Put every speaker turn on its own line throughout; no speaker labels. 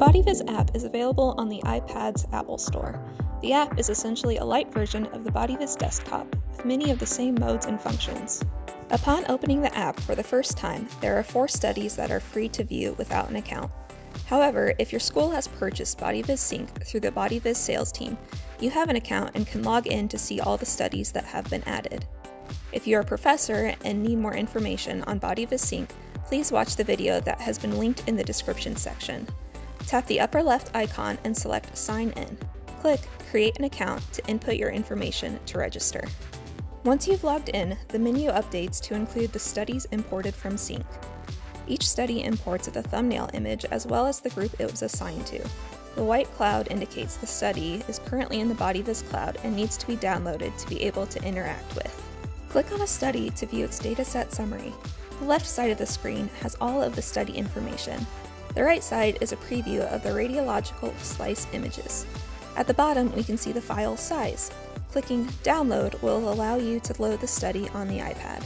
BodyViz app is available on the iPad's Apple Store. The app is essentially a light version of the BodyViz desktop, with many of the same modes and functions. Upon opening the app for the first time, there are 4 studies that are free to view without an account. However, if your school has purchased BodyViz Sync through the BodyViz sales team, you have an account and can log in to see all the studies that have been added. If you are a professor and need more information on BodyViz Sync, please watch the video that has been linked in the description section. Tap the upper left icon and select Sign In. Click Create an Account to input your information to register. Once you've logged in, the menu updates to include the studies imported from Sync. Each study imports the thumbnail image as well as the group it was assigned to. The white cloud indicates the study is currently in the BodyViz cloud and needs to be downloaded to be able to interact with. Click on a study to view its dataset summary. The left side of the screen has all of the study information. The right side is a preview of the radiological slice images. At the bottom, we can see the file size. Clicking Download will allow you to load the study on the iPad.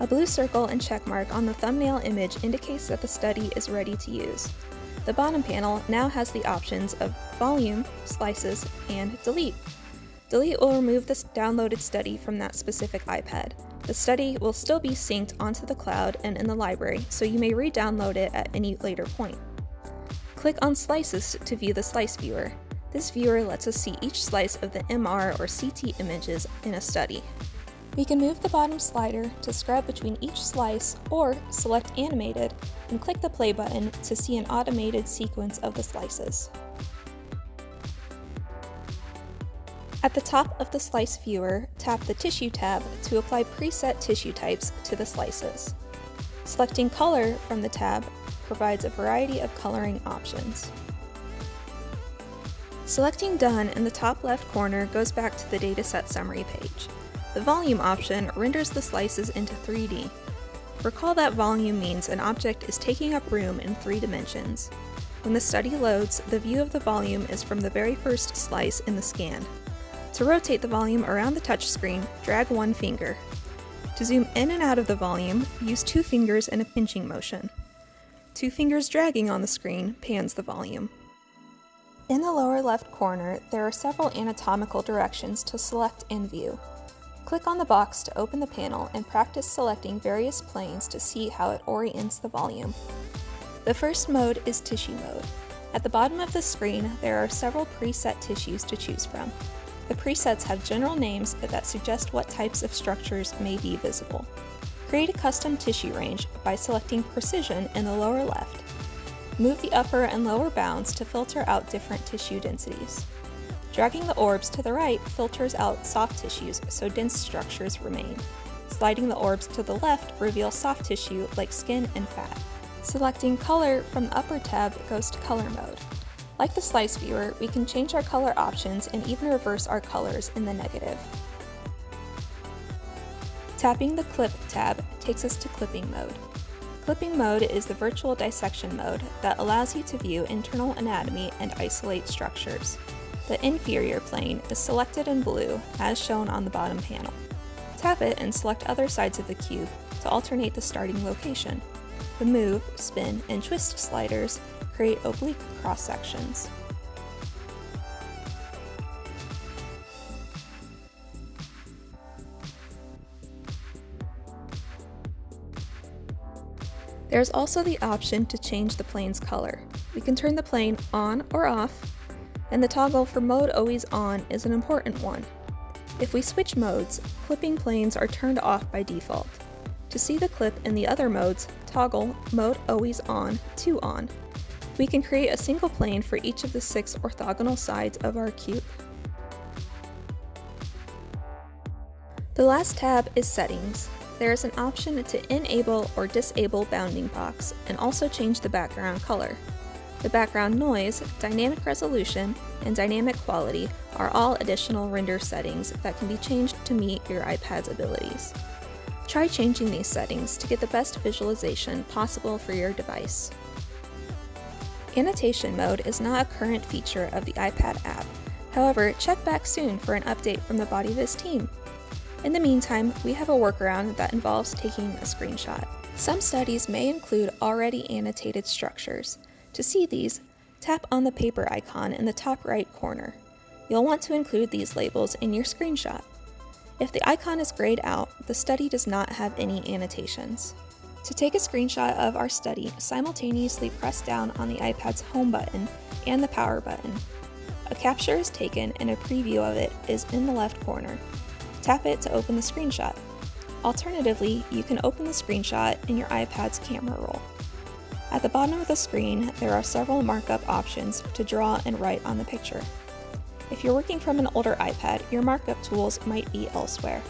A blue circle and check mark on the thumbnail image indicates that the study is ready to use. The bottom panel now has the options of Volume, Slices, and Delete. Delete will remove the downloaded study from that specific iPad. The study will still be synced onto the cloud and in the library, so you may re-download it at any later point. Click on Slices to view the slice viewer. This viewer lets us see each slice of the MR or CT images in a study. We can move the bottom slider to scrub between each slice or select Animated and click the play button to see an automated sequence of the slices. At the top of the slice viewer, tap the Tissue tab to apply preset tissue types to the slices. Selecting Color from the tab provides a variety of coloring options. Selecting Done in the top left corner goes back to the dataset summary page. The Volume option renders the slices into 3D. Recall that volume means an object is taking up room in 3 dimensions. When the study loads, the view of the volume is from the very first slice in the scan. To rotate the volume around the touchscreen, drag 1 finger. To zoom in and out of the volume, use 2 fingers in a pinching motion. 2 fingers dragging on the screen pans the volume. In the lower left corner, there are several anatomical directions to select and view. Click on the box to open the panel and practice selecting various planes to see how it orients the volume. The first mode is Tissue mode. At the bottom of the screen, there are several preset tissues to choose from. The presets have general names that suggest what types of structures may be visible. Create a custom tissue range by selecting Precision in the lower left. Move the upper and lower bounds to filter out different tissue densities. Dragging the orbs to the right filters out soft tissues so dense structures remain. Sliding the orbs to the left reveals soft tissue like skin and fat. Selecting Color from the upper tab goes to Color mode. Like the slice viewer, we can change our color options and even reverse our colors in the negative. Tapping the Clip tab takes us to Clipping mode. Clipping mode is the virtual dissection mode that allows you to view internal anatomy and isolate structures. The inferior plane is selected in blue, as shown on the bottom panel. Tap it and select other sides of the cube to alternate the starting location. The Move, Spin, and Twist sliders create oblique cross-sections. There's also the option to change the plane's color. We can turn the plane on or off, and the toggle for Mode Always On is an important one. If we switch modes, clipping planes are turned off by default. To see the clip in the other modes, toggle Mode Always On to On. We can create a single plane for each of the 6 orthogonal sides of our cube. The last tab is Settings. There is an option to enable or disable bounding box and also change the background color. The background noise, dynamic resolution, and dynamic quality are all additional render settings that can be changed to meet your iPad's abilities. Try changing these settings to get the best visualization possible for your device. Annotation mode is not a current feature of the iPad app. However, check back soon for an update from the BodyViz team. In the meantime, we have a workaround that involves taking a screenshot. Some studies may include already annotated structures. To see these, Tap on the paper icon in the top right corner. You'll want to include these labels in your screenshot. If the icon is grayed out, the study does not have any annotations. To take a screenshot of our study, simultaneously press down on the iPad's home button and the power button. A capture is taken and a preview of it is in the left corner. Tap it to open the screenshot. Alternatively, you can open the screenshot in your iPad's camera roll. At the bottom of the screen, there are several markup options to draw and write on the picture. If you're working from an older iPad, your markup tools might be elsewhere.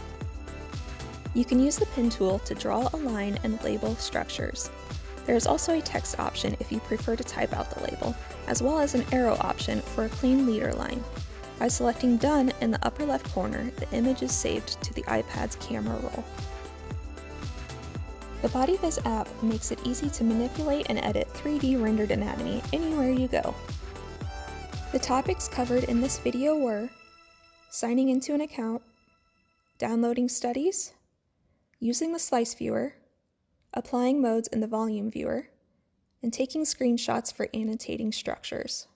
You can use the pen tool to draw a line and label structures. There is also a text option if you prefer to type out the label, as well as an arrow option for a clean leader line. By selecting Done in the upper left corner, the image is saved to the iPad's camera roll. The BodyViz app makes it easy to manipulate and edit 3D rendered anatomy anywhere you go. The topics covered in this video were signing into an account, downloading studies, using the slice viewer, applying modes in the volume viewer, and taking screenshots for annotating structures.